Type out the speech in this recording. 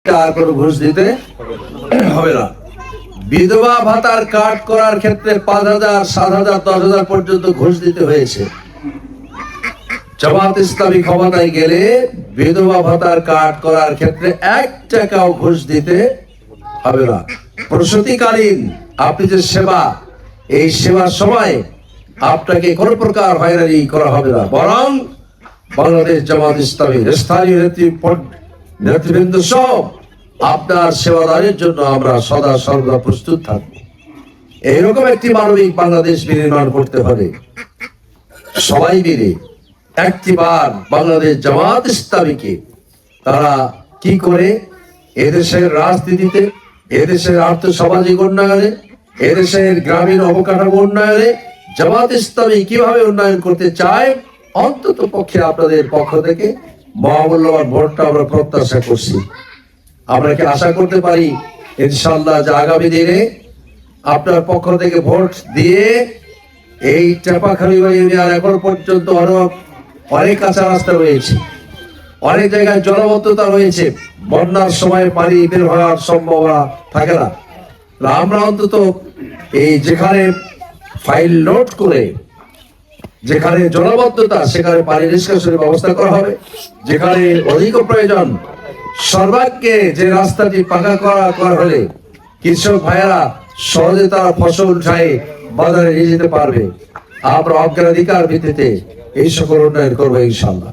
আর কোনো ঘুষ দিতে হবে না। বিধবা ভাতার কাট করার ক্ষেত্রে 5,000, 7,000, 10,000 পর্যন্ত ঘুষ দিতে হয়েছে। জামাত ইসলামী ক্ষমতায় গেলে বিধবা ভাতার কাট করার ক্ষেত্রে 1 টাকাও ঘুষ দিতে হবে না। প্রসূতিকালীন আপনি যে সেবা, এই সেবার সময় আপনাকে কোনো প্রকার হয়রানি করা হবে না, বরং বাংলাদেশ জামাত ইসলামীর স্থানীয় নেতৃবৃন্দ সহ আপনার সেবাদানের জন্য আমরা সদা সর্বদা প্রস্তুত থাকব। এইরকম একটি মানবিক বাংলাদেশ বিনির্মাণ করতে হবে। সবাই মিলে একটিবার বাংলাদেশ জামাত ইসলামীকে তারা কি করে এদেশের রাজনীতিতে, এদেশের আর্থ সামাজিক উন্নয়নে, এদেশের গ্রামীণ অবকাঠামো উন্নয়নে জামাত ইসলামী কিভাবে উন্নয়ন করতে চায়, অন্তত পক্ষে আপনাদের পক্ষ থেকে মহামূল্যবান ভোটটা আমরা প্রত্যাশা করছি। আমরা কি আশা করতে পারি ইনশাআল্লাহ যে আগামী দিনে আপনার পক্ষ থেকে ভোট দিয়ে এই টেপাখালী ইউনিয়ন এখন পর্যন্ত অনেক কাঁচা রাস্তা রয়েছে, অনেক জায়গায় জলাবদ্ধতা রয়েছে, বন্যার সময় পানি বের হওয়ার সম্ভাবনা থাকে না। আমরা অন্তত এই যেখানে ফাইল নোট করে যেখানে জলাবদ্ধতা সেখানে পানি নিষ্কাশনের ব্যবস্থা করা হবে, যেখানে অধিক প্রয়োজন সর্বাগ্রে যে রাস্তাটি পাকা করা হলে কৃষক ভাইয়েরা সহজে তারা ফসল উঠায় বাজারে নিয়ে যেতে পারবে। আমরা অগ্রাধিকার ভিত্তিতে এই সকল উন্নয়ন করবো ইনশাআল্লাহ।